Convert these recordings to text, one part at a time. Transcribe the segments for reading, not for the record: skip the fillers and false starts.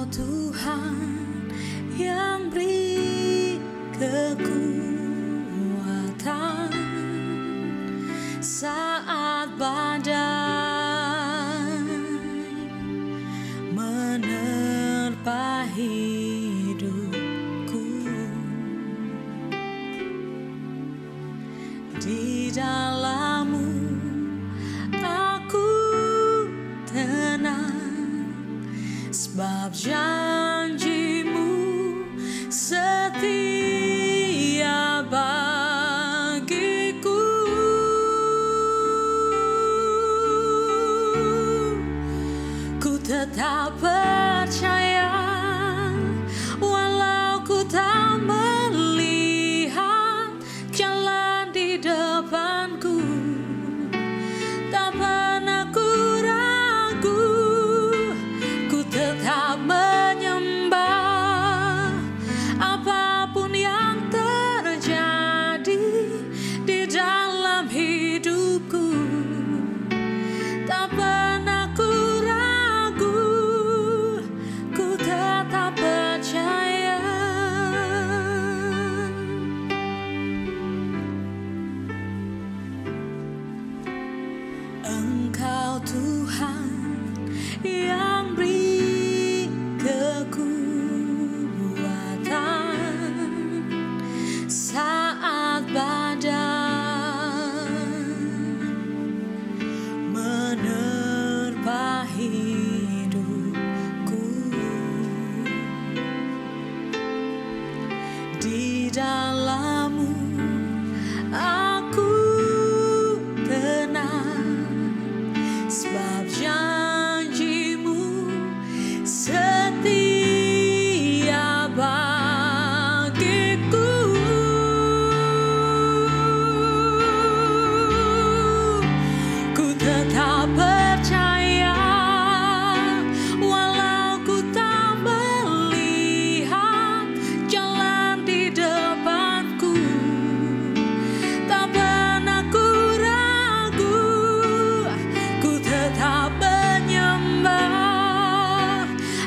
Tuhan yang beri kekuatan saat badai menerpa hidupku. Di dalam-Mu aku tenang, sebab janji-Mu setia bagiku. Ku tetap percaya walau ku tak melihat jalan di depanku. Tak pernah ku ragu, ku tetap menyembah apapun yang terjadi di dalam hidupku. Tak pernah ku ragu, ku tetap percaya. Engkau Tuhan yang beri kekuatan saat badai menerpa hidupku. Di dalam-Mu aku tenang, sebab janji-Mu setia bagiku. Ku tetap percaya walau ku tak melihat jalan di depanku. Tak pernah ku ragu, ku tetap menyembah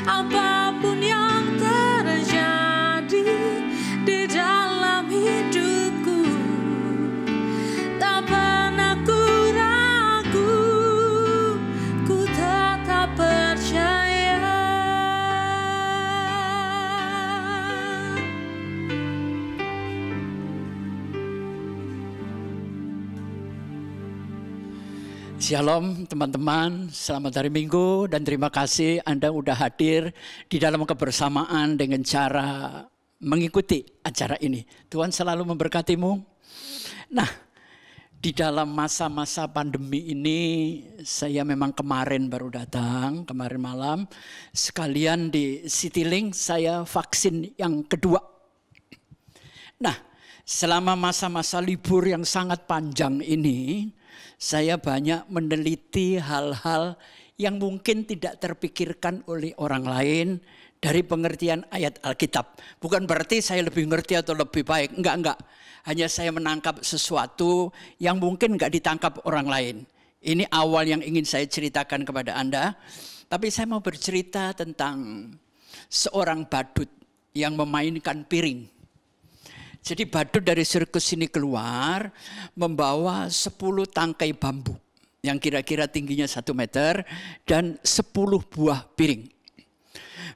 apapun yang terjadi di dalam hidupku. Tak pernah ku ragu, ku tetap percaya. Shalom teman-teman, selamat hari Minggu dan terima kasih Anda sudah hadir di dalam kebersamaan dengan cara mengikuti acara ini. Tuhan selalu memberkatimu. Nah, di dalam masa-masa pandemi ini saya memang kemarin baru datang, kemarin malam. Sekalian di Citylink saya vaksin yang kedua. Nah, selama masa-masa libur yang sangat panjang ini, saya banyak meneliti hal-hal yang mungkin tidak terpikirkan oleh orang lain dari pengertian ayat Alkitab. Bukan berarti saya lebih ngerti atau lebih baik, enggak. Hanya saya menangkap sesuatu yang mungkin enggak ditangkap orang lain. Ini awal yang ingin saya ceritakan kepada Anda. Tapi saya mau bercerita tentang seorang badut yang memainkan piring. Jadi badut dari sirkus ini keluar membawa 10 tangkai bambu yang kira-kira tingginya 1 meter dan 10 buah piring.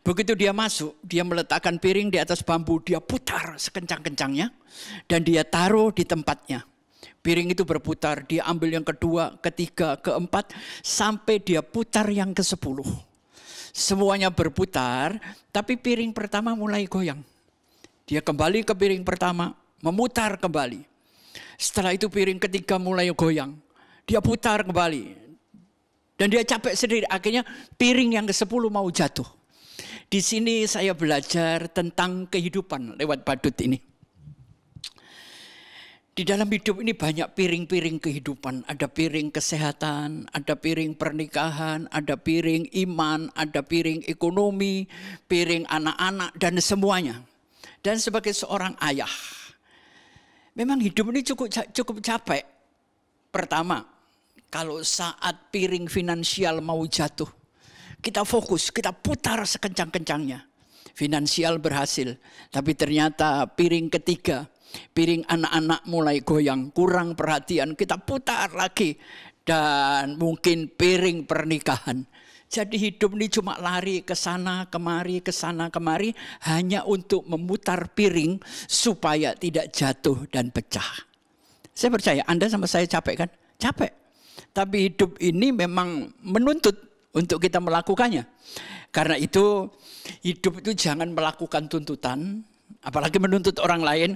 Begitu dia masuk, dia meletakkan piring di atas bambu, dia putar sekencang-kencangnya dan dia taruh di tempatnya. Piring itu berputar, dia ambil yang kedua, ketiga, keempat, sampai dia putar yang ke-10. Semuanya berputar, tapi piring pertama mulai goyang. Dia kembali ke piring pertama, memutar kembali. Setelah itu piring ketiga mulai goyang. Dia putar kembali. Dan dia capek sendiri. Akhirnya piring yang ke-10 mau jatuh. Di sini saya belajar tentang kehidupan lewat badut ini. Di dalam hidup ini banyak piring-piring kehidupan. Ada piring kesehatan, ada piring pernikahan, ada piring iman, ada piring ekonomi, piring anak-anak, dan semuanya. Dan sebagai seorang ayah, memang hidup ini cukup capek. Pertama, kalau saat piring finansial mau jatuh, Kita fokus, kita putar sekencang-kencangnya. Finansial berhasil, tapi ternyata piring ketiga, piring anak-anak mulai goyang, kurang perhatian, kita putar lagi. Dan mungkin piring pernikahan. Jadi hidup ini cuma lari ke sana kemari hanya untuk memutar piring supaya tidak jatuh dan pecah. Saya percaya Anda sama saya capek kan? Capek. Tapi hidup ini memang menuntut untuk kita melakukannya. Karena itu hidup itu jangan melakukan tuntutan, apalagi menuntut orang lain,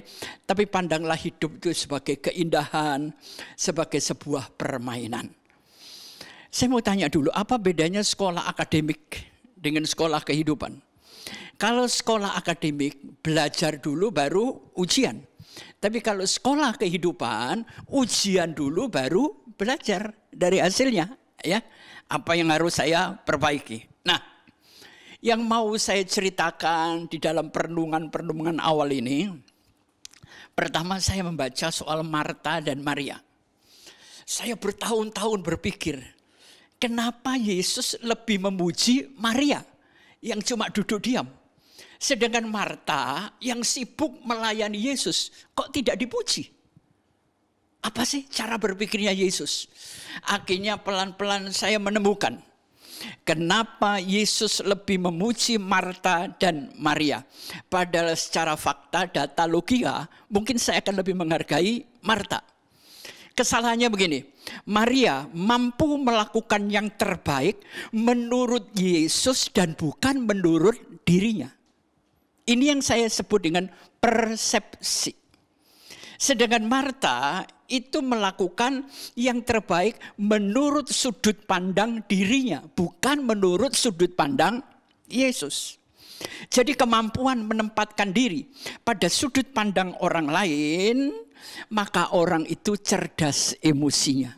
tapi pandanglah hidup itu sebagai keindahan, sebagai sebuah permainan. Saya mau tanya dulu, apa bedanya sekolah akademik dengan sekolah kehidupan? Kalau sekolah akademik, belajar dulu baru ujian. Tapi kalau sekolah kehidupan, ujian dulu baru belajar dari hasilnya. Ya, apa yang harus saya perbaiki? Nah, yang mau saya ceritakan di dalam perenungan awal ini, pertama saya membaca soal Marta dan Maria. Saya bertahun-tahun berpikir, kenapa Yesus lebih memuji Maria yang cuma duduk diam? Sedangkan Marta yang sibuk melayani Yesus, kok tidak dipuji? Apa sih cara berpikirnya Yesus? Akhirnya pelan-pelan saya menemukan kenapa Yesus lebih memuji Marta dan Maria. Padahal secara fakta, data, logika, mungkin saya akan lebih menghargai Marta. Kesalahannya begini, Maria mampu melakukan yang terbaik menurut Yesus dan bukan menurut dirinya. Ini yang saya sebut dengan persepsi. Sedangkan Marta itu melakukan yang terbaik menurut sudut pandang dirinya, bukan menurut sudut pandang Yesus. Jadi kemampuan menempatkan diri pada sudut pandang orang lain, maka orang itu cerdas emosinya.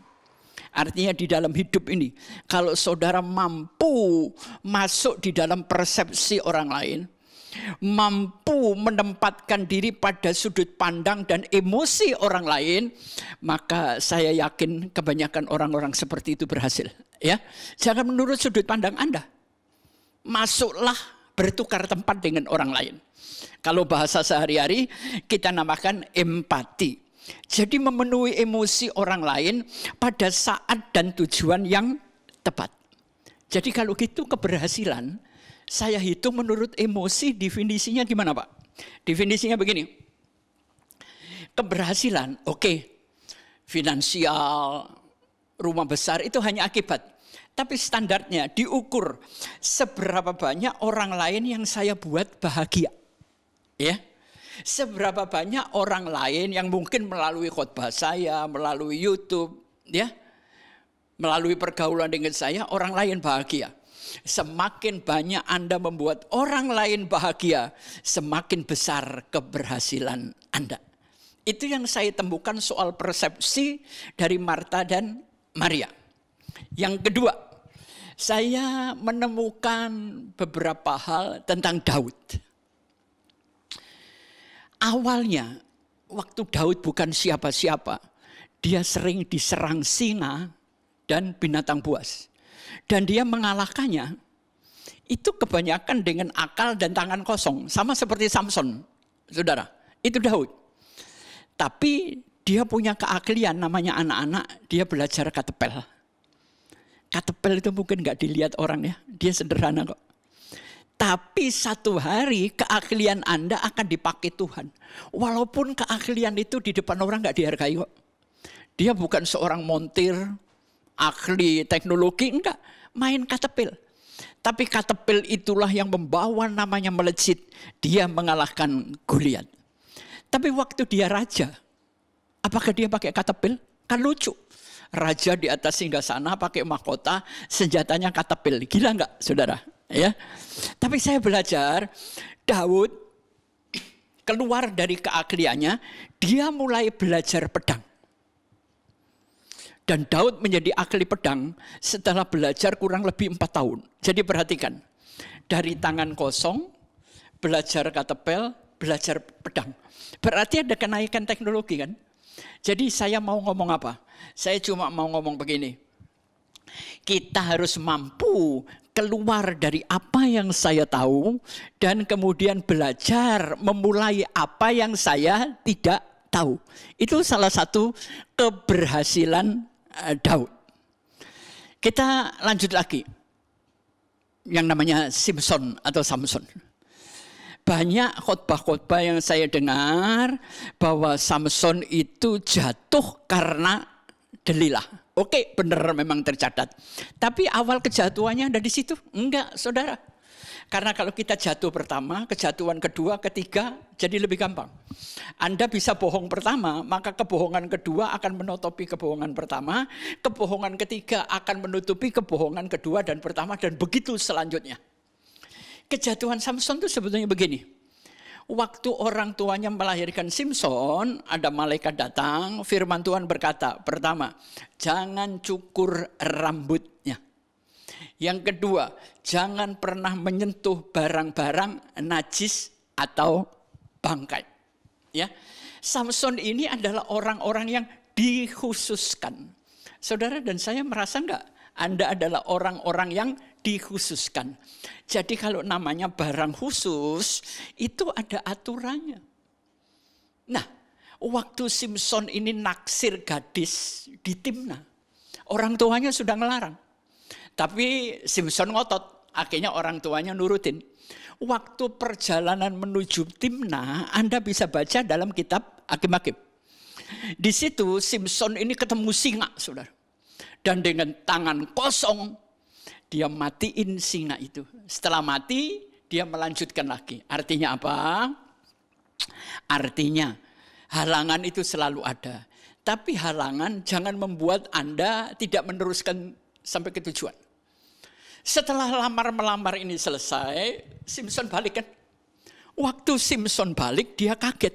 Artinya di dalam hidup ini, kalau saudara mampu masuk di dalam persepsi orang lain, mampu menempatkan diri pada sudut pandang dan emosi orang lain, maka saya yakin kebanyakan orang-orang seperti itu berhasil. Ya, jangan menurut sudut pandang Anda. Masuklah bertukar tempat dengan orang lain. Kalau bahasa sehari-hari kita namakan empati. Jadi memenuhi emosi orang lain pada saat dan tujuan yang tepat. Jadi kalau gitu keberhasilan saya hitung menurut emosi, definisinya gimana Pak? Definisinya begini. Keberhasilan, oke. Finansial, rumah besar itu hanya akibat. Tapi standarnya diukur seberapa banyak orang lain yang saya buat bahagia. Ya. Seberapa banyak orang lain yang mungkin melalui khotbah saya, melalui YouTube, ya. Melalui pergaulan dengan saya, orang lain bahagia. Semakin banyak Anda membuat orang lain bahagia, semakin besar keberhasilan Anda. Itu yang saya temukan soal persepsi dari Marta dan Maria. Yang kedua, saya menemukan beberapa hal tentang Daud. Awalnya, waktu Daud bukan siapa-siapa, dia sering diserang singa dan binatang buas. Dan dia mengalahkannya, itu kebanyakan dengan akal dan tangan kosong. Sama seperti Samson, saudara. Itu Daud. Tapi dia punya keahlian, namanya anak-anak, dia belajar katepel. Katepel itu mungkin nggak dilihat orang ya, dia sederhana kok. Tapi satu hari keahlian Anda akan dipakai Tuhan. Walaupun keahlian itu di depan orang nggak dihargai kok. Dia bukan seorang montir, ahli teknologi, enggak, main katepil. Tapi katepil itulah yang membawa namanya melejit. Dia mengalahkan Goliat. Tapi waktu dia raja, apakah dia pakai katepil? Kan lucu. Raja di atas singgasana pakai mahkota, senjatanya katepil. Gila enggak, saudara? Ya. Tapi saya belajar, Daud keluar dari keahliannya, dia mulai belajar pedang. Dan Daud menjadi ahli pedang setelah belajar kurang lebih 4 tahun. Jadi perhatikan, dari tangan kosong, belajar katepel, belajar pedang. Berarti ada kenaikan teknologi kan? Jadi saya mau ngomong apa? Saya cuma mau ngomong begini. Kita harus mampu keluar dari apa yang saya tahu dan kemudian belajar memulai apa yang saya tidak tahu. Itu salah satu keberhasilan Daud. Kita lanjut lagi. Yang namanya Simpson atau Samson. Banyak khotbah-khotbah yang saya dengar bahwa Samson itu jatuh karena Delilah. Oke, benar memang tercatat. Tapi awal kejatuhannya ada di situ? Enggak, saudara. Karena kalau kita jatuh pertama, kejatuhan kedua, ketiga, jadi lebih gampang. Anda bisa bohong pertama, maka kebohongan kedua akan menutupi kebohongan pertama. Kebohongan ketiga akan menutupi kebohongan kedua dan pertama, dan begitu selanjutnya. Kejatuhan Samson itu sebetulnya begini. Waktu orang tuanya melahirkan Simpson, ada malaikat datang, firman Tuhan berkata, pertama, jangan cukur rambutnya. Yang kedua, jangan pernah menyentuh barang-barang najis atau bangkai. Ya, Samson ini adalah orang-orang yang dikhususkan. Saudara dan saya merasa enggak? Anda adalah orang-orang yang dikhususkan. Jadi kalau namanya barang khusus, itu ada aturannya. Nah, waktu Simpson ini naksir gadis di Timna, orang tuanya sudah ngelarang. Tapi Simpson ngotot, akhirnya orang tuanya nurutin. Waktu perjalanan menuju Timna, Anda bisa baca dalam kitab Hakim-Hakim. Di situ Simpson ini ketemu singa, saudara. Dan dengan tangan kosong, dia matiin singa itu. Setelah mati, dia melanjutkan lagi. Artinya apa? Artinya halangan itu selalu ada. Tapi halangan jangan membuat Anda tidak meneruskan sampai ke tujuan. Setelah lamar-melamar ini selesai, Simpson balik kan. Waktu Simpson balik, dia kaget.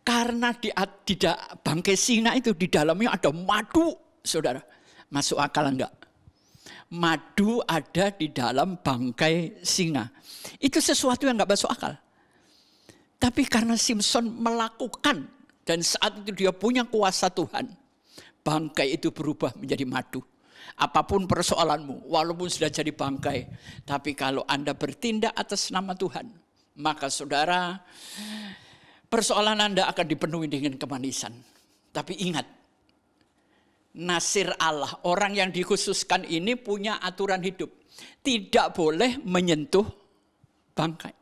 Karena di bangkai singa itu di dalamnya ada madu. Saudara, masuk akal enggak? Madu ada di dalam bangkai singa. Itu sesuatu yang enggak masuk akal. Tapi karena Simpson melakukan dan saat itu dia punya kuasa Tuhan, bangkai itu berubah menjadi madu. Apapun persoalanmu, walaupun sudah jadi bangkai, tapi kalau Anda bertindak atas nama Tuhan, maka saudara, persoalan Anda akan dipenuhi dengan kemanisan. Tapi ingat, Nasir Allah, orang yang dikhususkan ini punya aturan hidup. Tidak boleh menyentuh bangkai.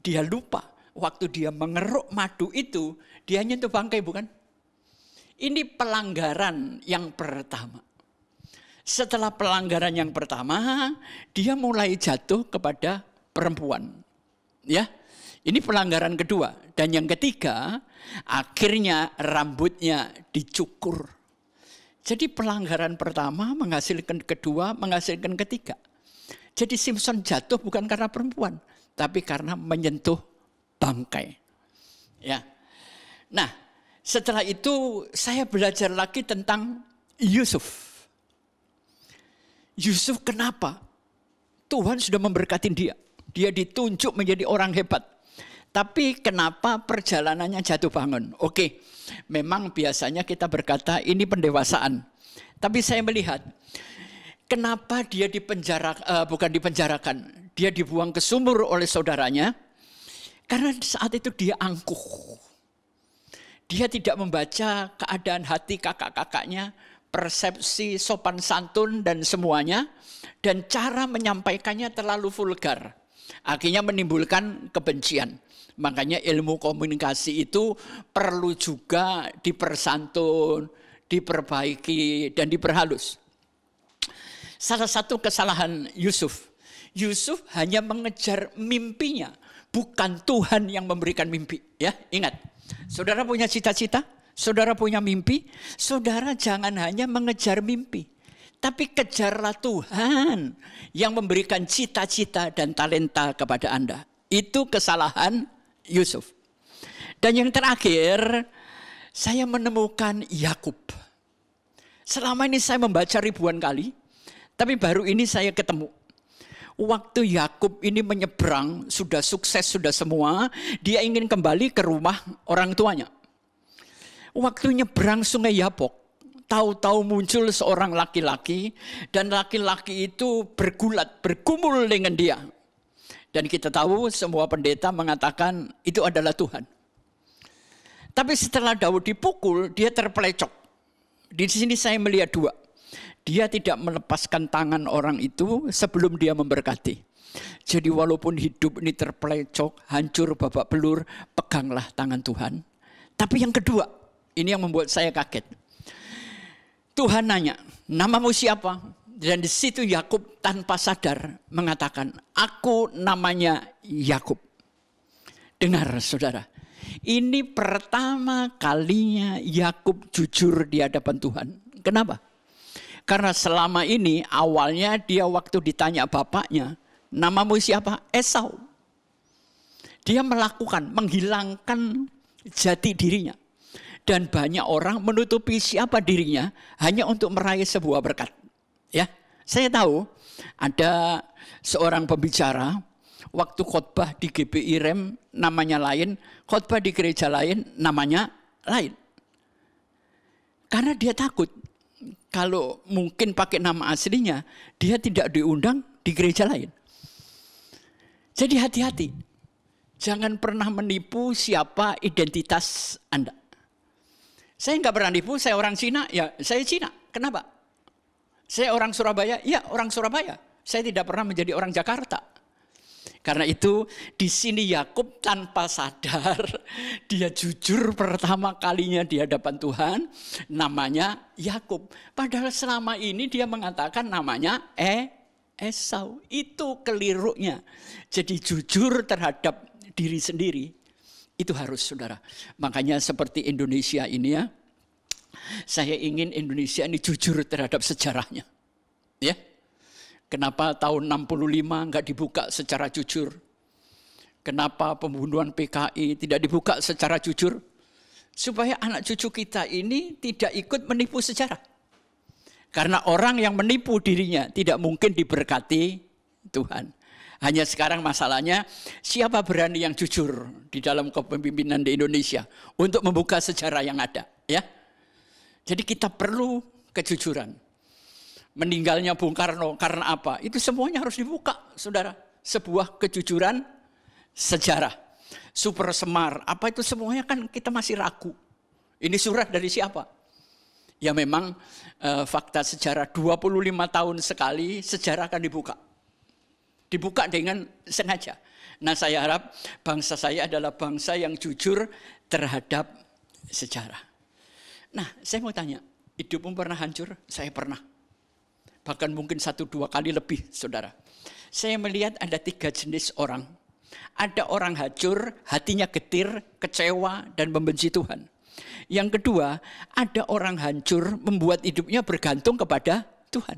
Dia lupa, waktu dia mengeruk madu itu, dia nyentuh bangkai bukan? Ini pelanggaran yang pertama. Setelah pelanggaran yang pertama, dia mulai jatuh kepada perempuan. Ya, ini pelanggaran kedua. Dan yang ketiga, akhirnya rambutnya dicukur. Jadi pelanggaran pertama menghasilkan kedua, menghasilkan ketiga. Jadi Simpson jatuh bukan karena perempuan, tapi karena menyentuh bangkai. Ya. Nah, setelah itu saya belajar lagi tentang Yusuf. Yusuf kenapa? Tuhan sudah memberkati dia. Dia ditunjuk menjadi orang hebat. Tapi kenapa perjalanannya jatuh bangun? Oke, memang biasanya kita berkata ini pendewasaan. Tapi saya melihat, kenapa dia bukan dipenjarakan, dia dibuang ke sumur oleh saudaranya. Karena saat itu dia angkuh. Dia tidak membaca keadaan hati kakak-kakaknya, persepsi, sopan santun dan semuanya. Dan cara menyampaikannya terlalu vulgar. Akhirnya menimbulkan kebencian. Makanya ilmu komunikasi itu perlu juga dipersantun, diperbaiki, dan diperhalus. Salah satu kesalahan Yusuf hanya mengejar mimpinya, bukan Tuhan yang memberikan mimpi. Ya, ingat, saudara punya cita-cita, saudara punya mimpi, saudara jangan hanya mengejar mimpi, tapi kejarlah Tuhan yang memberikan cita-cita dan talenta kepada Anda. Itu kesalahan Yusuf. Dan yang terakhir, saya menemukan Yakub. Selama ini saya membaca ribuan kali, tapi baru ini saya ketemu. Waktu Yakub ini menyeberang, sudah sukses, sudah semua, dia ingin kembali ke rumah orang tuanya. Waktu nyeberang sungai Yabok, tahu-tahu muncul seorang laki-laki, dan laki-laki itu bergulat, bergumul dengan dia. Dan kita tahu semua pendeta mengatakan itu adalah Tuhan. Tapi setelah Daud dipukul, dia terpelecok. Di sini saya melihat dua. Dia tidak melepaskan tangan orang itu sebelum dia memberkati. Jadi walaupun hidup ini terpelecok, hancur babak belur, peganglah tangan Tuhan. Tapi yang kedua, ini yang membuat saya kaget. Tuhan nanya, namamu siapa? Dan di situ Yakub tanpa sadar mengatakan, aku namanya Yakub. Dengar saudara, ini pertama kalinya Yakub jujur di hadapan Tuhan. Kenapa? Karena selama ini awalnya dia waktu ditanya bapaknya, namamu siapa? Esau. Dia melakukan, menghilangkan jati dirinya. Dan banyak orang menutupi siapa dirinya hanya untuk meraih sebuah berkat. Ya, saya tahu ada seorang pembicara waktu khotbah di GBI Rem namanya lain, khotbah di gereja lain namanya lain. Karena dia takut kalau mungkin pakai nama aslinya, dia tidak diundang di gereja lain. Jadi hati-hati. Jangan pernah menipu siapa identitas Anda. Saya nggak pernah nipu, saya orang Cina, ya saya Cina. Kenapa? Saya orang Surabaya, ya orang Surabaya. Saya tidak pernah menjadi orang Jakarta. Karena itu di sini Yakub tanpa sadar dia jujur pertama kalinya di hadapan Tuhan, namanya Yakub. Padahal selama ini dia mengatakan namanya Esau. Itu kelirunya. Jadi jujur terhadap diri sendiri itu harus, saudara. Makanya seperti Indonesia ini ya, saya ingin Indonesia ini jujur terhadap sejarahnya. Ya. Kenapa tahun 65 enggak dibuka secara jujur? Kenapa pembunuhan PKI tidak dibuka secara jujur? Supaya anak cucu kita ini tidak ikut menipu sejarah. Karena orang yang menipu dirinya tidak mungkin diberkati Tuhan. Hanya sekarang masalahnya siapa berani yang jujur di dalam kepemimpinan di Indonesia untuk membuka sejarah yang ada, ya. Jadi kita perlu kejujuran. Meninggalnya Bung Karno karena apa? Itu semuanya harus dibuka, saudara. Sebuah kejujuran sejarah. Super Semar, apa itu semuanya kan kita masih ragu. Ini surat dari siapa? Ya memang fakta sejarah 25 tahun sekali sejarah akan dibuka. Dibuka dengan sengaja. Nah saya harap bangsa saya adalah bangsa yang jujur terhadap sejarah. Nah saya mau tanya, hidupmu pernah hancur? Saya pernah. Bahkan mungkin 1-2 kali lebih, saudara. Saya melihat ada 3 jenis orang. Ada orang hancur, hatinya getir, kecewa, dan membenci Tuhan. Yang kedua, ada orang hancur, membuat hidupnya bergantung kepada Tuhan.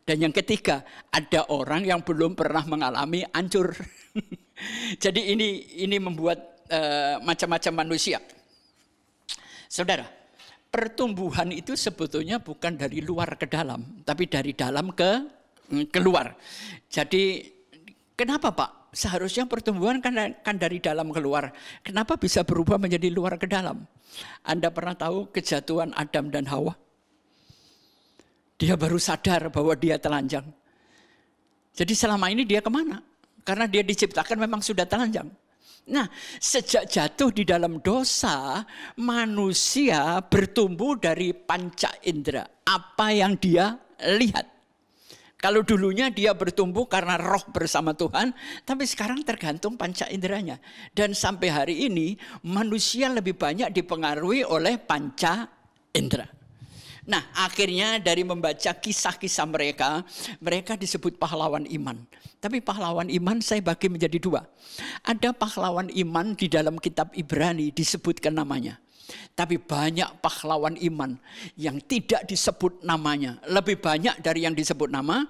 Dan yang ketiga, ada orang yang belum pernah mengalami hancur. Jadi ini membuat macam-macam manusia. Saudara, pertumbuhan itu sebetulnya bukan dari luar ke dalam, tapi dari dalam ke keluar. Jadi kenapa Pak? Seharusnya pertumbuhan kan dari dalam keluar. Kenapa bisa berubah menjadi luar ke dalam? Anda pernah tahu kejatuhan Adam dan Hawa? Dia baru sadar bahwa dia telanjang. Jadi selama ini dia kemana? Karena dia diciptakan memang sudah telanjang. Nah, sejak jatuh di dalam dosa, manusia bertumbuh dari panca indera. Apa yang dia lihat. Kalau dulunya dia bertumbuh karena roh bersama Tuhan, tapi sekarang tergantung panca inderanya. Dan sampai hari ini manusia lebih banyak dipengaruhi oleh panca indera. Nah, akhirnya dari membaca kisah-kisah mereka, mereka disebut pahlawan iman. Tapi pahlawan iman saya bagi menjadi 2. Ada pahlawan iman di dalam kitab Ibrani disebutkan namanya. Tapi banyak pahlawan iman yang tidak disebut namanya. Lebih banyak dari yang disebut nama,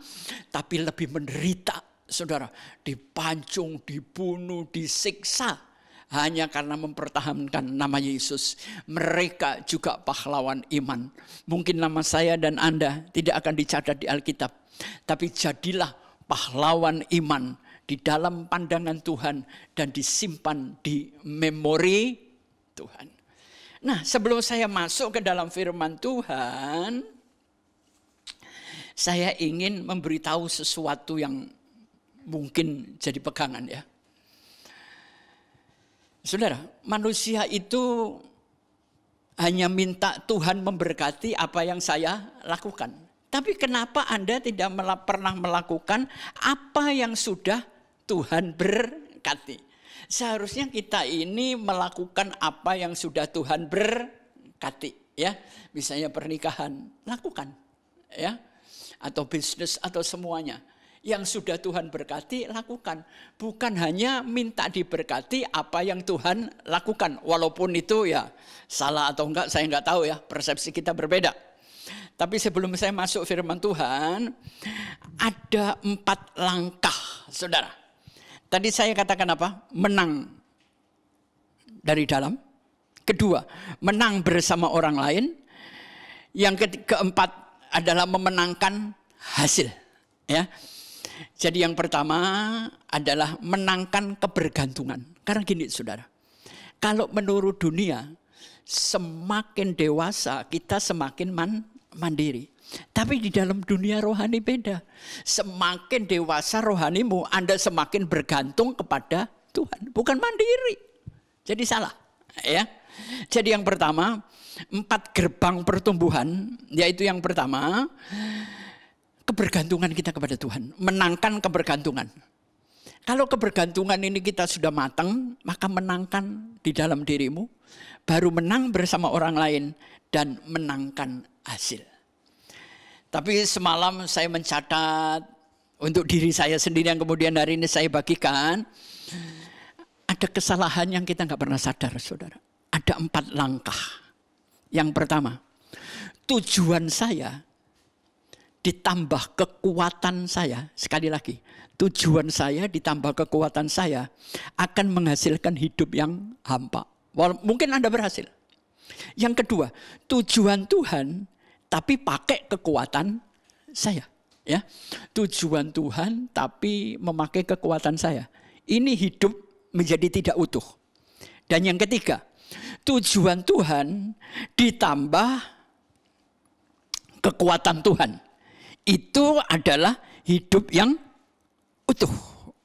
tapi lebih menderita, saudara. Dipancung, dibunuh, disiksa. Hanya karena mempertahankan nama Yesus. Mereka juga pahlawan iman. Mungkin nama saya dan Anda tidak akan dicatat di Alkitab. Tapi jadilah pahlawan iman di dalam pandangan Tuhan dan disimpan di memori Tuhan. Nah, sebelum saya masuk ke dalam firman Tuhan, saya ingin memberitahu sesuatu yang mungkin jadi pegangan ya. Saudara, manusia itu hanya minta Tuhan memberkati apa yang saya lakukan. Tapi kenapa Anda tidak pernah melakukan apa yang sudah Tuhan berkati? Seharusnya kita ini melakukan apa yang sudah Tuhan berkati, ya. Misalnya pernikahan, lakukan, ya. Atau bisnis atau semuanya. Yang sudah Tuhan berkati, lakukan. Bukan hanya minta diberkati apa yang Tuhan lakukan. Walaupun itu ya salah atau enggak, saya enggak tahu ya. Persepsi kita berbeda. Tapi sebelum saya masuk firman Tuhan, ada 4 langkah, saudara. Tadi saya katakan apa? Menang dari dalam. Kedua, menang bersama orang lain. Yang keempat adalah memenangkan hasil. Ya. Jadi yang pertama adalah menangkan kebergantungan. Karena gini saudara, kalau menurut dunia semakin dewasa kita semakin mandiri. Tapi di dalam dunia rohani beda. Semakin dewasa rohanimu, Anda semakin bergantung kepada Tuhan. Bukan mandiri. Jadi salah. Ya. Jadi yang pertama, 4 gerbang pertumbuhan. Yaitu yang pertama, kebergantungan kita kepada Tuhan. Menangkan kebergantungan. Kalau kebergantungan ini kita sudah matang, maka menangkan di dalam dirimu. Baru menang bersama orang lain dan menangkan hasil. Tapi semalam saya mencatat untuk diri saya sendiri yang kemudian hari ini saya bagikan. Ada kesalahan yang kita nggak pernah sadar, saudara. Ada 4 langkah. Yang pertama, tujuan saya ditambah kekuatan saya, sekali lagi, tujuan saya ditambah kekuatan saya akan menghasilkan hidup yang hampa. Mungkin Anda berhasil. Yang kedua, tujuan Tuhan tapi pakai kekuatan saya. Ya, tujuan Tuhan tapi memakai kekuatan saya. Ini hidup menjadi tidak utuh. Dan yang ketiga, tujuan Tuhan ditambah kekuatan Tuhan. Itu adalah hidup yang utuh,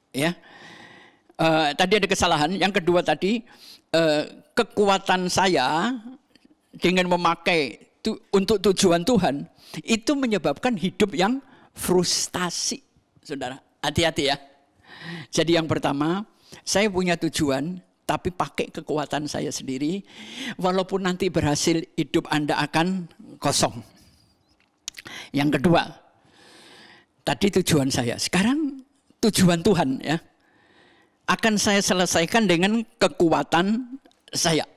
ya. Tadi ada kesalahan. Yang kedua tadi kekuatan saya dengan memakai untuk tujuan Tuhan itu menyebabkan hidup yang frustasi, saudara. Hati-hati ya. Jadi yang pertama, saya punya tujuan, tapi pakai kekuatan saya sendiri. Walaupun nanti berhasil, hidup Anda akan kosong. Yang kedua, tadi tujuan saya, sekarang tujuan Tuhan ya. Akan saya selesaikan dengan kekuatan saya.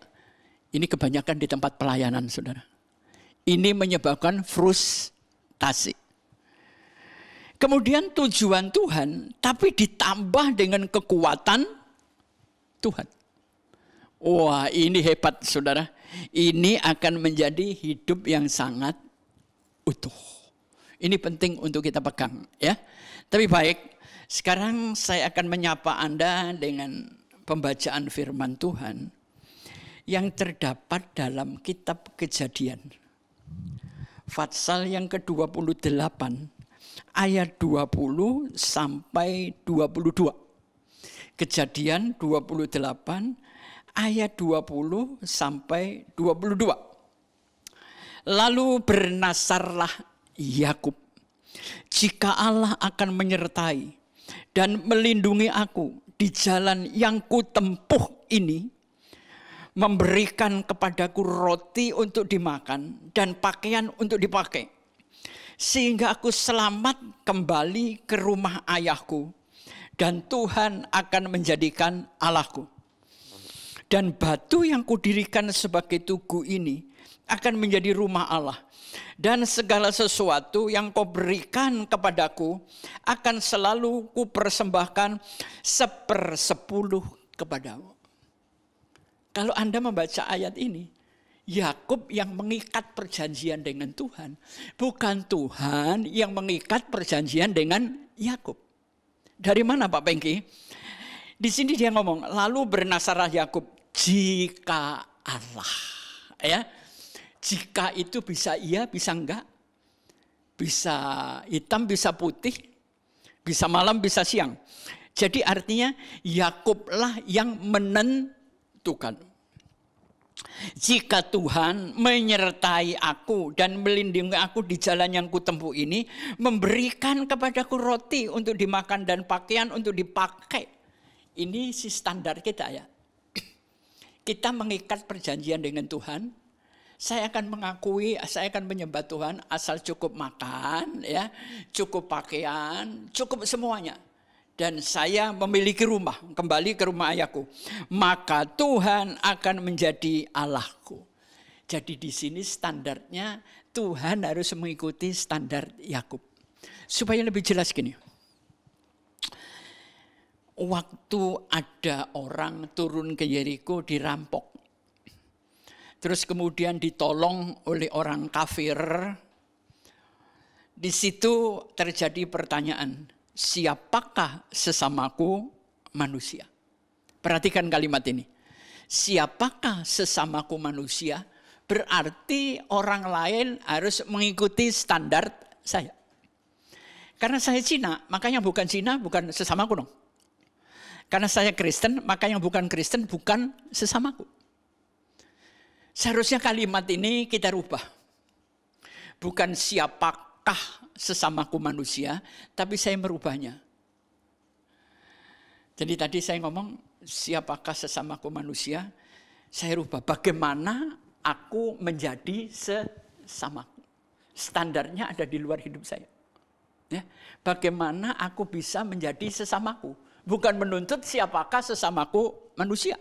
Ini kebanyakan di tempat pelayanan, saudara. Ini menyebabkan frustasi. Kemudian tujuan Tuhan, tapi ditambah dengan kekuatan Tuhan. Wah, ini hebat, saudara. Ini akan menjadi hidup yang sangat utuh. Ini penting untuk kita pegang, ya. Tapi baik, sekarang saya akan menyapa Anda dengan pembacaan firman Tuhan yang terdapat dalam kitab Kejadian. Fatsal yang ke-28 ayat 20 sampai 22. Kejadian 28 ayat 20 sampai 22. Lalu bernasarlah Yakub, jika Allah akan menyertai dan melindungi aku di jalan yang kutempuh ini, memberikan kepadaku roti untuk dimakan dan pakaian untuk dipakai, sehingga aku selamat kembali ke rumah ayahku, dan Tuhan akan menjadikan Allahku. Dan batu yang kudirikan sebagai tugu ini akan menjadi rumah Allah. Dan segala sesuatu yang kau berikan kepadaku akan selalu kupersembahkan 1/10 kepadamu. Kalau Anda membaca ayat ini, Yakub yang mengikat perjanjian dengan Tuhan, bukan Tuhan yang mengikat perjanjian dengan Yakub. Dari mana Pak Pengki? Di sini dia ngomong, lalu bernasarah Yakub, jika Allah. Ya. Jika itu bisa iya, bisa enggak. Bisa hitam, bisa putih. Bisa malam, bisa siang. Jadi artinya Yakublah yang menentukan. Jika Tuhan menyertai aku dan melindungi aku di jalan yang kutempuh ini, memberikan kepadaku roti untuk dimakan dan pakaian untuk dipakai. Ini si standar kita ya. Kita mengikat perjanjian dengan Tuhan. Saya akan mengakui, saya akan menyembah Tuhan asal cukup makan, ya, cukup pakaian, cukup semuanya. Dan saya memiliki rumah, kembali ke rumah ayahku. Maka Tuhan akan menjadi Allahku. Jadi di sini standarnya Tuhan harus mengikuti standar Yakub. Supaya lebih jelas gini. Waktu ada orang turun ke Yeriko dirampok. Terus kemudian ditolong oleh orang kafir. Di situ terjadi pertanyaan, siapakah sesamaku manusia? Perhatikan kalimat ini. Siapakah sesamaku manusia? Berarti orang lain harus mengikuti standar saya. Karena saya Cina, makanya bukan Cina, bukan sesamaku dong. Karena saya Kristen, maka yang bukan Kristen bukan sesamaku. Seharusnya kalimat ini kita rubah. Bukan siapakah sesamaku manusia, tapi saya merubahnya. Jadi tadi saya ngomong siapakah sesamaku manusia, saya rubah. Bagaimana aku menjadi sesamaku. Standarnya ada di luar hidup saya. Ya, bagaimana aku bisa menjadi sesamaku. Bukan menuntut siapakah sesamaku manusia.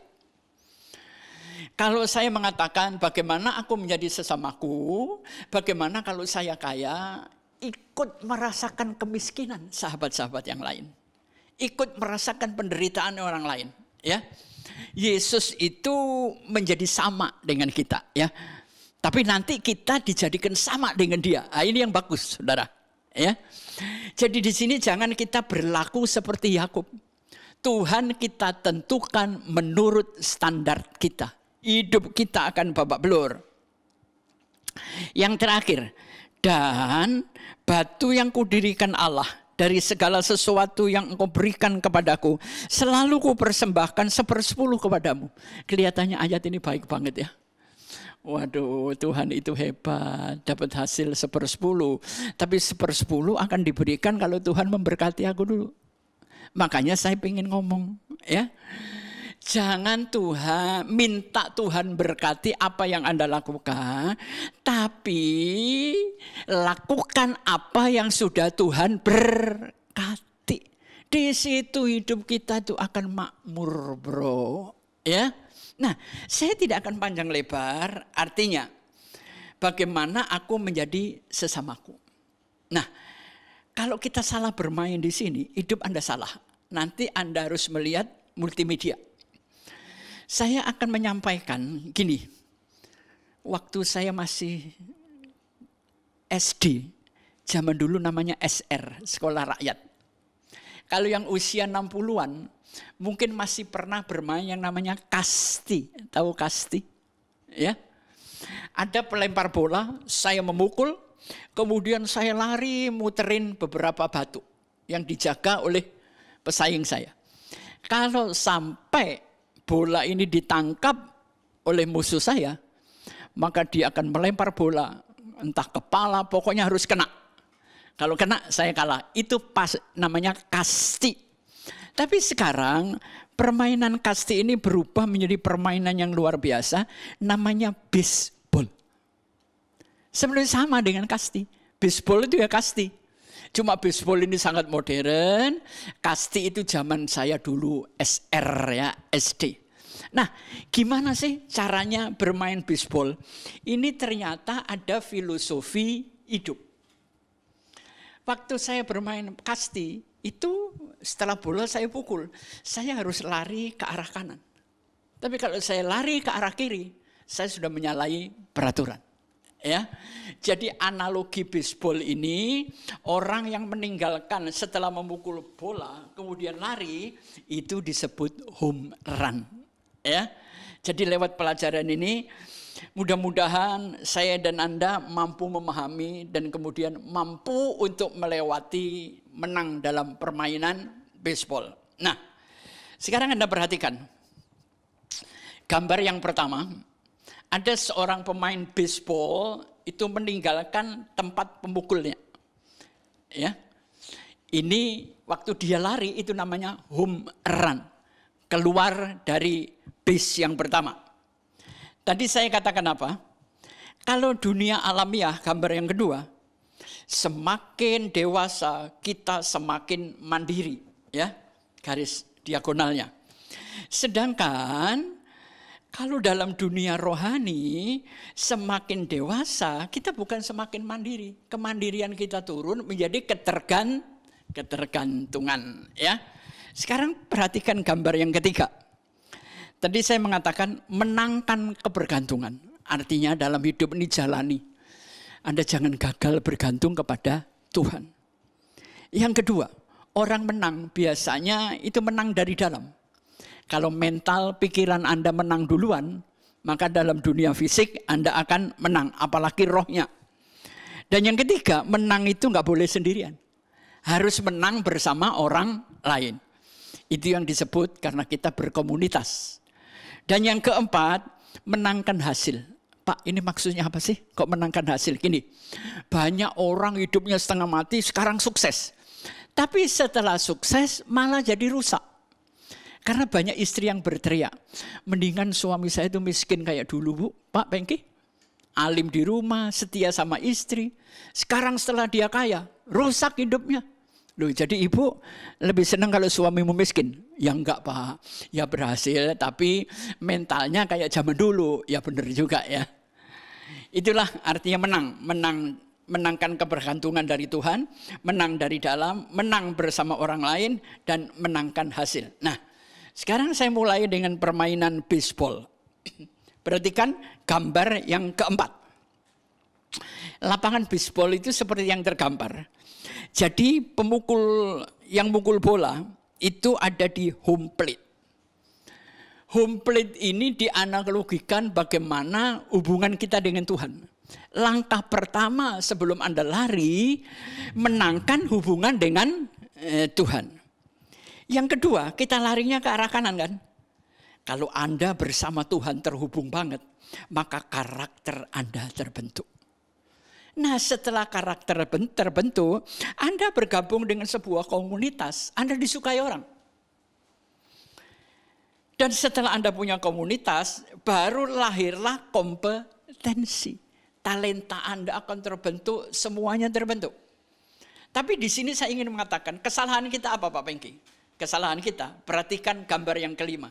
Kalau saya mengatakan bagaimana aku menjadi sesamaku, bagaimana kalau saya kaya, ikut merasakan kemiskinan sahabat-sahabat yang lain. Ikut merasakan penderitaan orang lain. Ya, Yesus itu menjadi sama dengan kita. Ya, tapi nanti kita dijadikan sama dengan dia. Nah, ini yang bagus, saudara. Ya, jadi di sini jangan kita berlaku seperti Yakub. Tuhan kita tentukan menurut standar kita. Hidup kita akan babak belur. Yang terakhir, dan batu yang kudirikan Allah dari segala sesuatu yang engkau berikan kepadaku, selalu ku persembahkan 1/10 kepadamu. Kelihatannya ayat ini baik banget ya. Waduh, Tuhan itu hebat, dapat hasil 1/10. Tapi 1/10 akan diberikan kalau Tuhan memberkati aku dulu. Makanya saya ingin ngomong ya. Jangan minta Tuhan berkati apa yang Anda lakukan, tapi lakukan apa yang sudah Tuhan berkati. Di situ hidup kita tuh akan makmur, bro. Ya. Nah, saya tidak akan panjang lebar. Artinya, bagaimana aku menjadi sesamaku. Nah, kalau kita salah bermain di sini, hidup Anda salah. Nanti Anda harus melihat multimedia. Saya akan menyampaikan gini, waktu saya masih SD, zaman dulu namanya SR, Sekolah Rakyat. Kalau yang usia 60-an, mungkin masih pernah bermain yang namanya kasti. Tahu kasti? Ya. Ada pelempar bola, saya memukul, kemudian saya lari muterin beberapa batu yang dijaga oleh pesaing saya. Kalau sampai bola ini ditangkap oleh musuh saya, maka dia akan melempar bola, entah kepala, pokoknya harus kena. Kalau kena, saya kalah. Itu pas namanya kasti. Tapi sekarang permainan kasti ini berubah menjadi permainan yang luar biasa, namanya baseball. Sebenarnya sama dengan kasti. Baseball itu ya kasti. Cuma baseball ini sangat modern, kasti itu zaman saya dulu SR ya, SD. Nah, gimana sih caranya bermain baseball? Ini ternyata ada filosofi hidup. Waktu saya bermain kasti, itu setelah bola saya pukul, saya harus lari ke arah kanan. Tapi kalau saya lari ke arah kiri, saya sudah menyalahi peraturan. Ya, jadi analogi baseball ini orang yang meninggalkan setelah memukul bola kemudian lari itu disebut home run. Ya. Jadi lewat pelajaran ini mudah-mudahan saya dan Anda mampu memahami dan kemudian mampu untuk melewati menang dalam permainan baseball. Nah, sekarang Anda perhatikan. Gambar yang pertama, ada seorang pemain baseball itu meninggalkan tempat pemukulnya. Ya. Ini waktu dia lari itu namanya home run. Keluar dari base yang pertama. Tadi saya katakan apa? Kalau dunia alamiah, gambar yang kedua, semakin dewasa kita semakin mandiri, ya, garis diagonalnya. Sedangkan kalau dalam dunia rohani, semakin dewasa kita bukan semakin mandiri. Kemandirian kita turun menjadi ketergantungan, ya. Sekarang perhatikan gambar yang ketiga. Tadi saya mengatakan menangkan kebergantungan. Artinya dalam hidup ini jalani. Anda jangan gagal bergantung kepada Tuhan. Yang kedua, orang menang biasanya itu menang dari dalam. Kalau mental pikiran Anda menang duluan, maka dalam dunia fisik Anda akan menang, apalagi rohnya. Dan yang ketiga, menang itu nggak boleh sendirian. Harus menang bersama orang lain. Itu yang disebut karena kita berkomunitas. Dan yang keempat, menangkan hasil. Pak, ini maksudnya apa sih? Kok menangkan hasil? Gini, banyak orang hidupnya setengah mati, sekarang sukses. Tapi setelah sukses malah jadi rusak. Karena banyak istri yang berteriak, mendingan suami saya itu miskin kayak dulu, Bu. Pak Pengki, alim di rumah, setia sama istri. Sekarang setelah dia kaya, rusak hidupnya. Loh, jadi ibu lebih senang kalau suamimu miskin? Ya enggak, Pak. Ya berhasil, tapi mentalnya kayak zaman dulu. Ya benar juga ya. Itulah artinya menangkan kebergantungan dari Tuhan, menang dari dalam, menang bersama orang lain, dan menangkan hasil. Nah, sekarang saya mulai dengan permainan baseball. Perhatikan gambar yang keempat. Lapangan baseball itu seperti yang tergambar. Jadi pemukul yang mukul bola itu ada di home plate. Home plate ini dianalogikan bagaimana hubungan kita dengan Tuhan. Langkah pertama sebelum Anda lari, menangkan hubungan dengan Tuhan. Yang kedua, kita larinya ke arah kanan kan? Kalau Anda bersama Tuhan terhubung banget, maka karakter Anda terbentuk. Nah, setelah karakter terbentuk, Anda bergabung dengan sebuah komunitas, Anda disukai orang. Dan setelah Anda punya komunitas, baru lahirlah kompetensi. Talenta Anda akan terbentuk, semuanya terbentuk. Tapi di sini saya ingin mengatakan, kesalahan kita apa Pak Pengki? Kesalahan kita, perhatikan gambar yang kelima.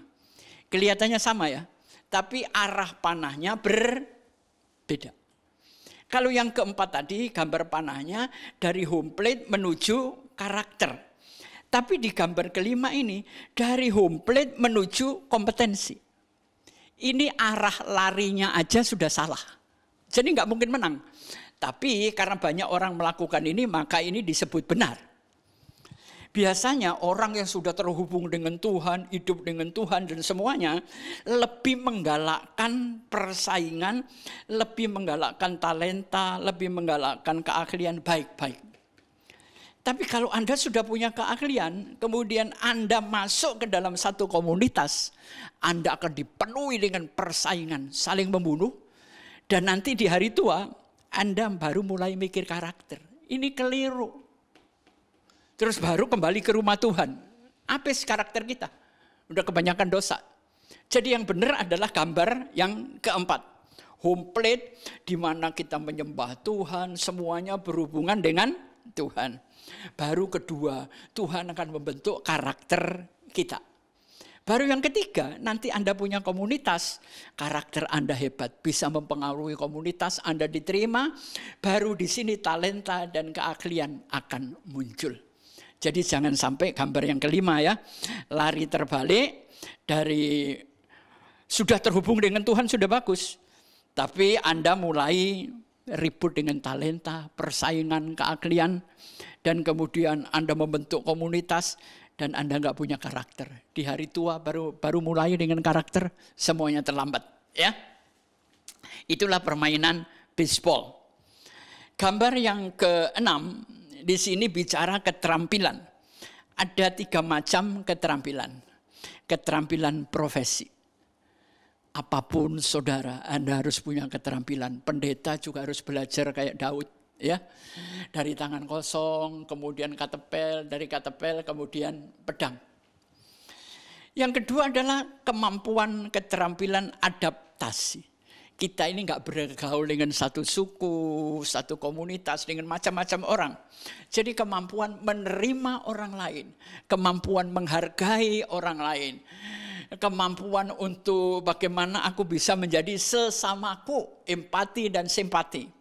Kelihatannya sama ya, tapi arah panahnya berbeda. Kalau yang keempat tadi, gambar panahnya dari home plate menuju karakter. Tapi di gambar kelima ini, dari home plate menuju kompetensi. Ini arah larinya aja sudah salah. Jadi nggak mungkin menang. Tapi karena banyak orang melakukan ini, maka ini disebut benar. Biasanya orang yang sudah terhubung dengan Tuhan, hidup dengan Tuhan dan semuanya, lebih menggalakkan persaingan, lebih menggalakkan talenta, lebih menggalakkan keahlian baik-baik. Tapi kalau Anda sudah punya keahlian, kemudian Anda masuk ke dalam satu komunitas, Anda akan dipenuhi dengan persaingan, saling membunuh, dan nanti di hari tua, Anda baru mulai mikir karakter. Ini keliru. Terus baru kembali ke rumah Tuhan. Apa karakter kita? Udah kebanyakan dosa. Jadi yang benar adalah gambar yang keempat. Home plate di mana kita menyembah Tuhan, semuanya berhubungan dengan Tuhan. Baru kedua, Tuhan akan membentuk karakter kita. Baru yang ketiga, nanti Anda punya komunitas, karakter Anda hebat, bisa mempengaruhi komunitas, Anda diterima, baru di sini talenta dan keahlian akan muncul. Jadi jangan sampai gambar yang kelima ya, lari terbalik dari sudah terhubung dengan Tuhan sudah bagus. Tapi Anda mulai ribut dengan talenta, persaingan, keahlian, dan kemudian Anda membentuk komunitas, dan Anda nggak punya karakter. Di hari tua baru mulai dengan karakter, semuanya terlambat. Ya, itulah permainan baseball. Gambar yang ke-6 di sini bicara keterampilan. Ada 3 macam keterampilan. Keterampilan profesi. Apapun saudara, Anda harus punya keterampilan. Pendeta juga harus belajar kayak Daud. Ya, dari tangan kosong, kemudian katepel, dari katepel kemudian pedang. Yang kedua adalah kemampuan keterampilan adaptasi. Kita ini nggak bergaul dengan satu suku, satu komunitas, dengan macam-macam orang. Jadi kemampuan menerima orang lain, kemampuan menghargai orang lain, kemampuan untuk bagaimana aku bisa menjadi sesamaku, empati dan simpati.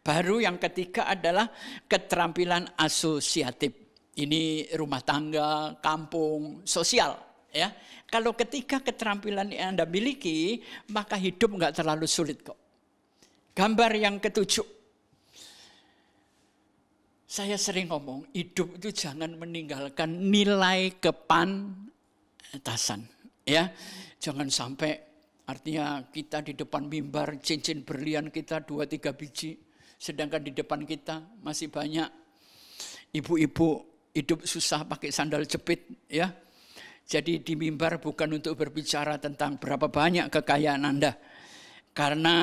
Baru yang ketiga adalah keterampilan asosiatif. Ini rumah tangga, kampung, sosial. Ya, kalau ketiga keterampilan yang Anda miliki, maka hidup nggak terlalu sulit kok. Gambar yang ke-7. Saya sering ngomong, hidup itu jangan meninggalkan nilai kepantasan. Ya, jangan sampai artinya kita di depan mimbar cincin berlian kita 2-3 biji. Sedangkan di depan kita masih banyak ibu-ibu hidup susah pakai sandal jepit, ya. Jadi di mimbar bukan untuk berbicara tentang berapa banyak kekayaan Anda. Karena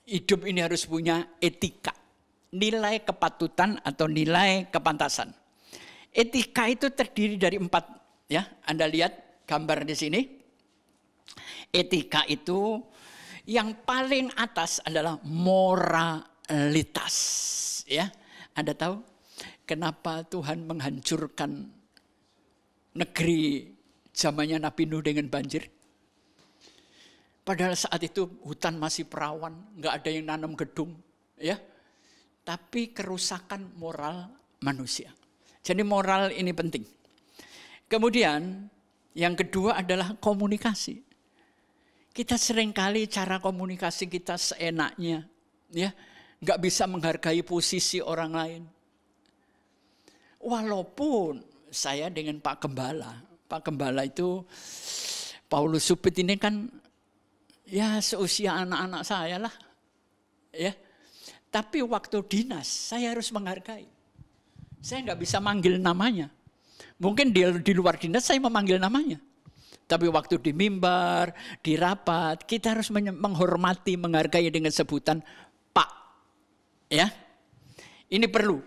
hidup ini harus punya etika, nilai kepatutan atau nilai kepantasan. Etika itu terdiri dari 4, ya. Anda lihat gambar di sini. Etika itu yang paling atas adalah moralitas, ya. Anda tahu kenapa Tuhan menghancurkan negeri zamannya Nabi Nuh dengan banjir? Padahal saat itu hutan masih perawan, nggak ada yang nanam gedung, ya. Tapi kerusakan moral manusia. Jadi moral ini penting. Kemudian yang kedua adalah komunikasi. Kita seringkali cara komunikasi kita seenaknya, ya, nggak bisa menghargai posisi orang lain. Walaupun saya dengan Pak Gembala itu Paulus Supit ini kan ya seusia anak-anak saya lah, ya. Tapi waktu dinas saya harus menghargai. Saya nggak bisa manggil namanya. Mungkin di luar dinas saya memanggil namanya. Tapi waktu di mimbar, di rapat, kita harus menghormati, menghargai dengan sebutan Pak. Ya, ini perlu.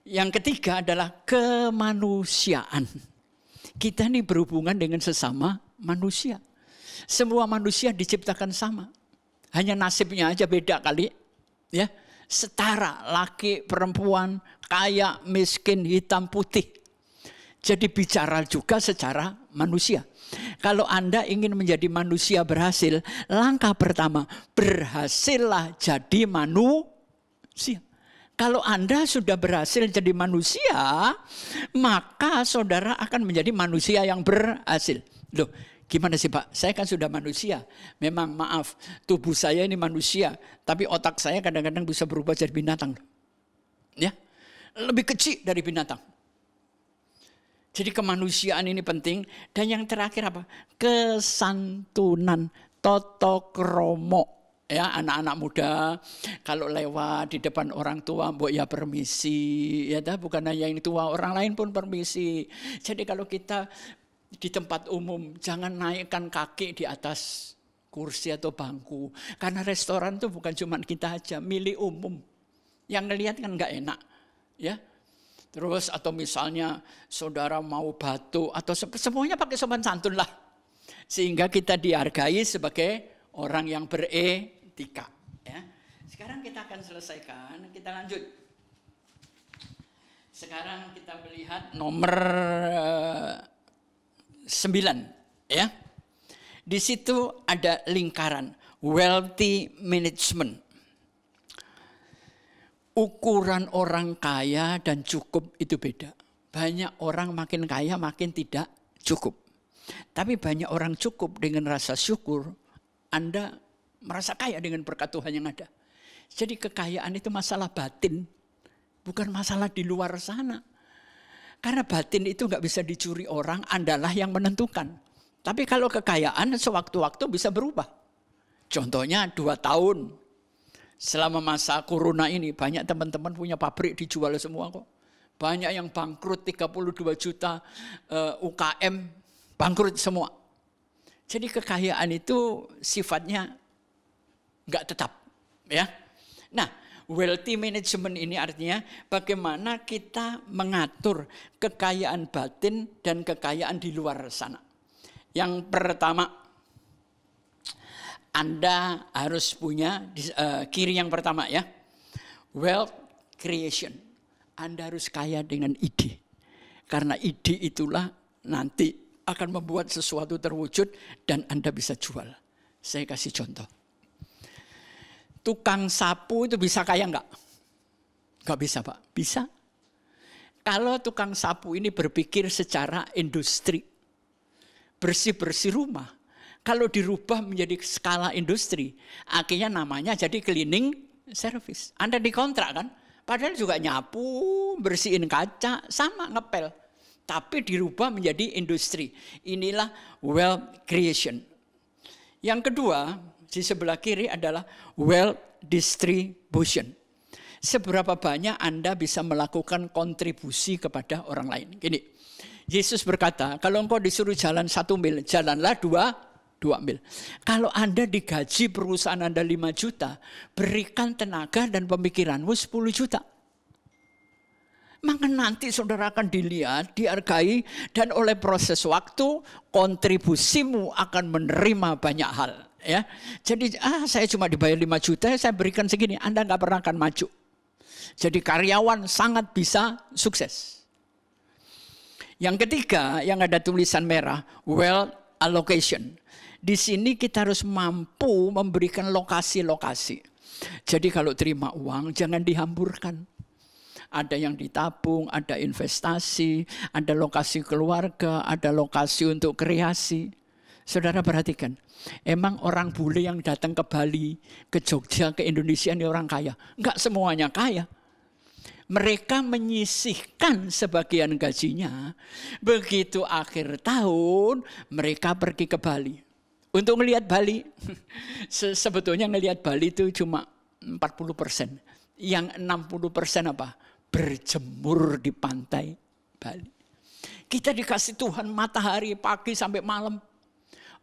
Yang ketiga adalah kemanusiaan. Kita ini berhubungan dengan sesama manusia. Semua manusia diciptakan sama. Hanya nasibnya aja beda kali. Ya, setara, laki, perempuan, kaya, miskin, hitam, putih. Jadi bicara juga secara manusia. Kalau Anda ingin menjadi manusia berhasil, langkah pertama, berhasillah jadi manusia. Kalau Anda sudah berhasil jadi manusia, maka saudara akan menjadi manusia yang berhasil. Loh, gimana sih Pak? Saya kan sudah manusia. Memang maaf, tubuh saya ini manusia, tapi otak saya kadang-kadang bisa berubah jadi binatang. Ya, lebih kecil dari binatang. Jadi kemanusiaan ini penting. Dan yang terakhir apa? Kesantunan, toto kromo. Ya, anak-anak muda kalau lewat di depan orang tua, mbok ya permisi. Ya, bukan hanya yang tua, orang lain pun permisi. Jadi kalau kita di tempat umum, jangan naikkan kaki di atas kursi atau bangku. Karena restoran itu bukan cuma kita aja, milik umum. Yang ngelihat kan nggak enak. Ya. Terus atau misalnya saudara mau batuk atau semuanya pakai sopan santun lah. Sehingga kita dihargai sebagai orang yang beretika. Ya. Sekarang kita akan selesaikan, kita lanjut. Sekarang kita melihat nomor 9. Ya. Di situ ada lingkaran, wealthy management. Ukuran orang kaya dan cukup itu beda. Banyak orang makin kaya makin tidak cukup. Tapi banyak orang cukup dengan rasa syukur. Anda merasa kaya dengan berkat Tuhan yang ada. Jadi kekayaan itu masalah batin. Bukan masalah di luar sana. Karena batin itu nggak bisa dicuri orang, Andalah yang menentukan. Tapi kalau kekayaan sewaktu-waktu bisa berubah. Contohnya 2 tahun. Selama masa corona ini banyak teman-teman punya pabrik dijual semua kok. Banyak yang bangkrut, 32 juta UKM bangkrut semua. Jadi kekayaan itu sifatnya nggak tetap. Ya. Nah, wealthy management ini artinya bagaimana kita mengatur kekayaan batin dan kekayaan di luar sana. Yang pertama, Anda harus punya kiri yang pertama ya, wealth creation. Anda harus kaya dengan ide. Karena ide itulah nanti akan membuat sesuatu terwujud dan Anda bisa jual. Saya kasih contoh. Tukang sapu itu bisa kaya enggak? Enggak bisa Pak, bisa. Kalau tukang sapu ini berpikir secara industri, bersih-bersih rumah, kalau dirubah menjadi skala industri, akhirnya namanya jadi cleaning service. Anda dikontrak kan? Padahal juga nyapu, bersihin kaca, sama ngepel. Tapi dirubah menjadi industri. Inilah wealth creation. Yang kedua, di sebelah kiri adalah wealth distribution. Seberapa banyak Anda bisa melakukan kontribusi kepada orang lain. Gini, Yesus berkata, kalau engkau disuruh jalan 1 mil, jalanlah 2 mil. Kalau Anda digaji perusahaan Anda 5 juta, berikan tenaga dan pemikiranmu 10 juta. Maka nanti saudara akan dilihat, dihargai, dan oleh proses waktu, kontribusimu akan menerima banyak hal. Ya, jadi saya cuma dibayar 5 juta, saya berikan segini, Anda nggak pernah akan maju. Jadi karyawan sangat bisa sukses. Yang ketiga, yang ada tulisan merah, wealth allocation. Di sini kita harus mampu memberikan lokasi-lokasi. Jadi kalau terima uang jangan dihamburkan. Ada yang ditabung, ada investasi, ada lokasi keluarga, ada lokasi untuk kreasi. Saudara perhatikan, emang orang bule yang datang ke Bali, ke Jogja, ke Indonesia ini orang kaya? Enggak semuanya kaya. Mereka menyisihkan sebagian gajinya, begitu akhir tahun mereka pergi ke Bali. Untuk melihat Bali, sebetulnya melihat Bali itu cuma 40%. Yang 60% apa? Berjemur di pantai Bali. Kita dikasih Tuhan matahari pagi sampai malam.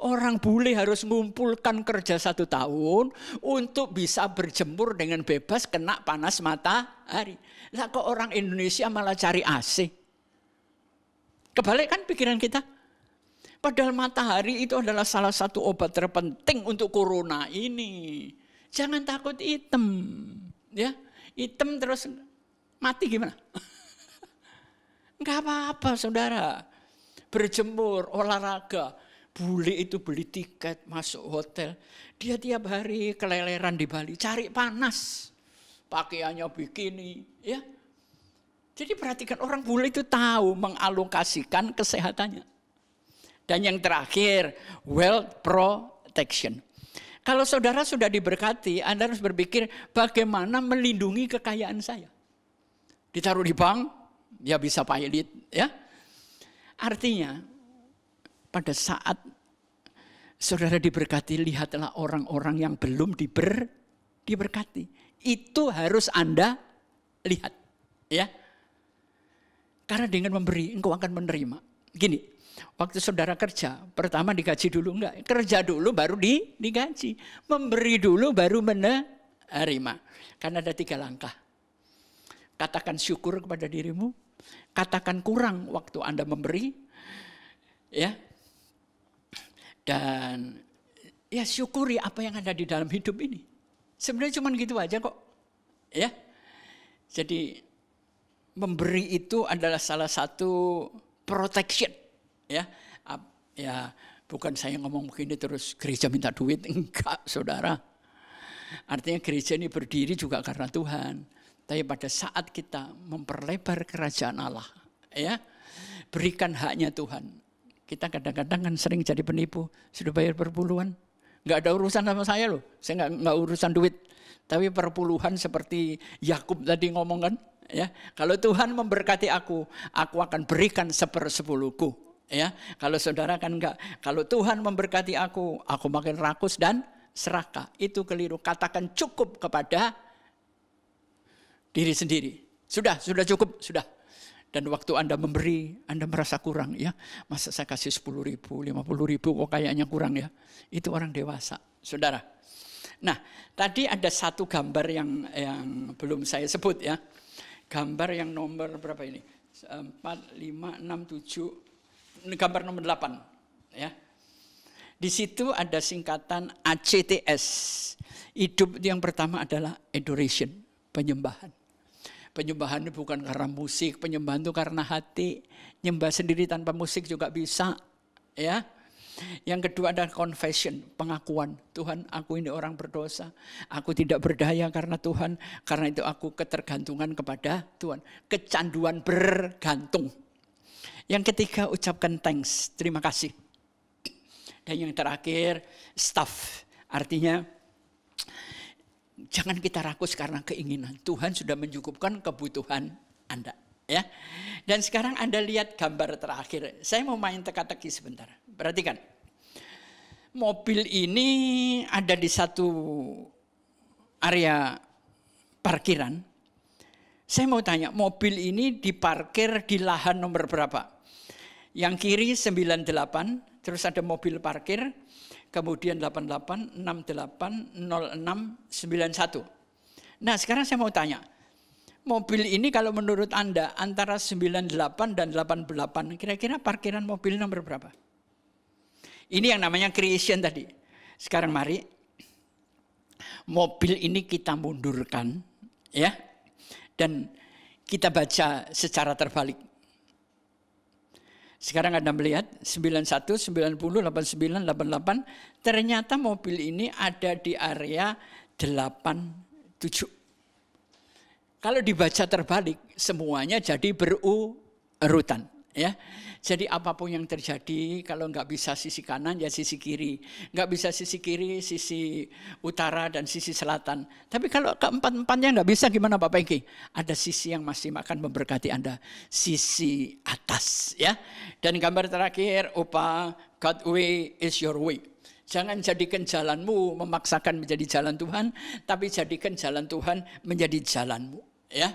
Orang bule harus mengumpulkan kerja 1 tahun untuk bisa berjemur dengan bebas kena panas matahari. Lah kok orang Indonesia malah cari AC? Kebalik kan pikiran kita? Padahal matahari itu adalah salah satu obat terpenting untuk corona ini. Jangan takut hitam. Ya, hitam terus mati gimana? Enggak apa-apa saudara. Berjemur, olahraga. Bule itu beli tiket masuk hotel. Dia tiap hari keleleran di Bali. Cari panas. Pakaiannya bikini. Ya. Jadi perhatikan orang bule itu tahu mengalokasikan kesehatannya. Dan yang terakhir, wealth protection. Kalau saudara sudah diberkati, Anda harus berpikir bagaimana melindungi kekayaan saya. Ditaruh di bank, ya bisa pailit. Ya. Artinya, pada saat saudara diberkati, lihatlah orang-orang yang belum diberkati. Itu harus Anda lihat. Ya. Karena dengan memberi, engkau akan menerima. Gini, waktu saudara kerja, pertama digaji dulu enggak? Kerja dulu baru digaji. Memberi dulu baru menerima. Karena ada 3 langkah. Katakan syukur kepada dirimu. Katakan kurang waktu Anda memberi. Ya. Dan ya syukuri apa yang ada di dalam hidup ini. Sebenarnya cuma gitu aja kok. Ya. Jadi memberi itu adalah salah satu protection. Ya. Ya, bukan saya ngomong begini terus gereja minta duit, enggak, saudara. Artinya gereja ini berdiri juga karena Tuhan. Tapi pada saat kita memperlebar kerajaan Allah, ya, berikan haknya Tuhan. Kita kadang-kadang kan sering jadi penipu, sudah bayar perpuluhan, nggak ada urusan sama saya loh, saya nggak urusan duit. Tapi perpuluhan seperti Yakub tadi ngomong kan, Ya, kalau Tuhan memberkati aku akan berikan 1/10-ku. Ya, kalau saudara kan enggak. Kalau Tuhan memberkati aku makin rakus dan serakah. Itu keliru. Katakan cukup kepada diri sendiri. Sudah cukup, sudah. Dan waktu Anda memberi, Anda merasa kurang ya. Masa saya kasih 10.000, 50.000 kok kayaknya kurang ya. Itu orang dewasa, saudara. Nah, tadi ada satu gambar yang belum saya sebut ya. Gambar yang nomor berapa ini? 4, 5, 6, 7. Ini gambar nomor 8 ya. Di situ ada singkatan ACTS. Hidup yang pertama adalah adoration, penyembahan. Penyembahan itu bukan karena musik, penyembahan itu karena hati. Nyembah sendiri tanpa musik juga bisa, ya. Yang kedua adalah confession, pengakuan. Tuhan, aku ini orang berdosa. Aku tidak berdaya karena Tuhan. Karena itu aku ketergantungan kepada Tuhan. Kecanduan bergantung. Yang ketiga ucapkan thanks, terima kasih. Dan yang terakhir staff, artinya jangan kita rakus karena keinginan. Tuhan sudah mencukupkan kebutuhan Anda. Ya. Dan sekarang Anda lihat gambar terakhir. Saya mau main teka-teki sebentar. Perhatikan. Mobil ini ada di satu area parkiran. Saya mau tanya, mobil ini diparkir di lahan nomor berapa? Yang kiri 98, terus ada mobil parkir. Kemudian 88, 68, 06, 91. Nah sekarang saya mau tanya. Mobil ini kalau menurut Anda antara 98 dan 88. Kira-kira parkiran mobil nomor berapa? Ini yang namanya creation tadi. Sekarang mari. Mobil ini kita mundurkan. Ya. Dan kita baca secara terbalik. Sekarang Anda melihat 91, 90, 89, 88. Ternyata mobil ini ada di area 87. Kalau dibaca terbalik, semuanya jadi berurutan. Ya, jadi apapun yang terjadi, kalau nggak bisa sisi kanan ya sisi kiri, nggak bisa sisi kiri, sisi utara dan sisi selatan. Tapi kalau keempat-empatnya nggak bisa, gimana Pak Pengki? Ada sisi yang masih akan memberkati Anda, sisi atas, ya. Dan gambar terakhir, God's way is your way. Jangan jadikan jalanmu memaksakan menjadi jalan Tuhan, tapi jadikan jalan Tuhan menjadi jalanmu. Ya,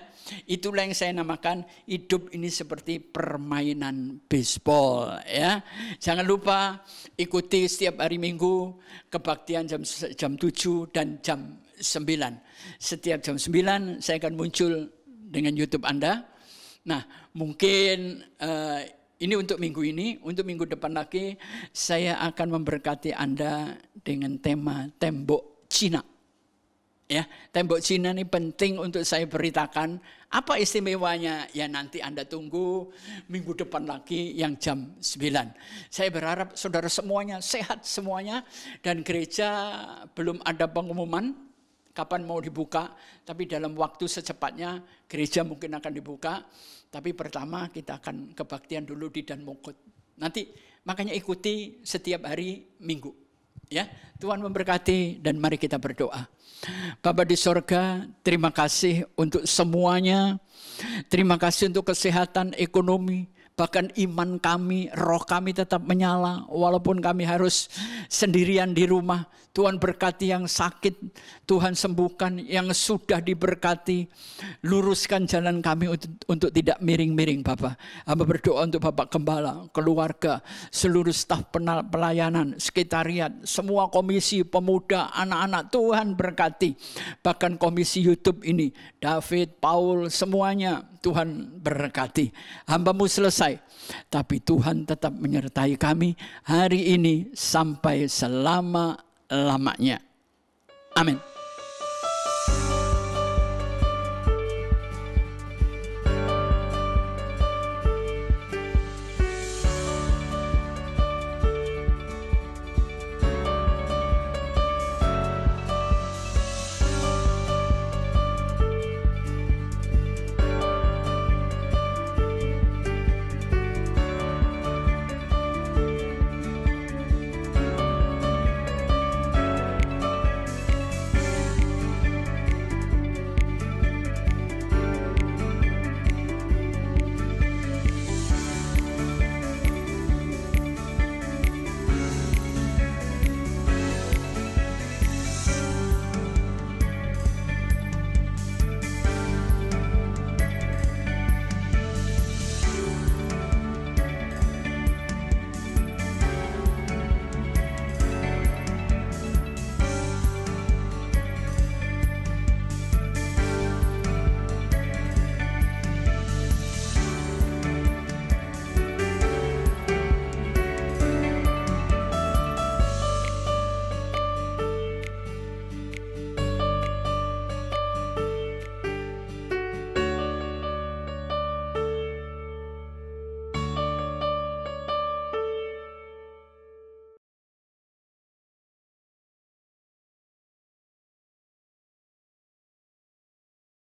itulah yang saya namakan hidup ini seperti permainan baseball. Ya, jangan lupa ikuti setiap hari Minggu kebaktian jam 7 dan jam 9. Setiap jam 9 saya akan muncul dengan YouTube Anda. Nah, mungkin ini untuk minggu ini, untuk minggu depan lagi saya akan memberkati Anda dengan tema tembok Cina. Ya, tembok Cina ini penting untuk saya beritakan. Apa istimewanya? Ya nanti Anda tunggu minggu depan lagi yang jam 9. Saya berharap saudara semuanya sehat semuanya. Dan gereja belum ada pengumuman kapan mau dibuka. Tapi dalam waktu secepatnya gereja mungkin akan dibuka. Tapi pertama kita akan kebaktian dulu di Danmokot. Nanti makanya ikuti setiap hari Minggu. Ya, Tuhan memberkati dan mari kita berdoa. Bapa di sorga, terima kasih untuk semuanya. Terima kasih untuk kesehatan, ekonomi, bahkan iman kami, roh kami tetap menyala. Walaupun kami harus sendirian di rumah. Tuhan berkati yang sakit, Tuhan sembuhkan yang sudah diberkati. Luruskan jalan kami untuk tidak miring-miring Bapak. Hamba berdoa untuk Bapak Gembala, keluarga, seluruh staf pelayanan, sekretariat, semua komisi pemuda, anak-anak Tuhan berkati. Bahkan komisi YouTube ini, David, Paul, semuanya Tuhan berkati. Hamba-Mu selesai, tapi Tuhan tetap menyertai kami hari ini sampai selama-lamanya. Amin.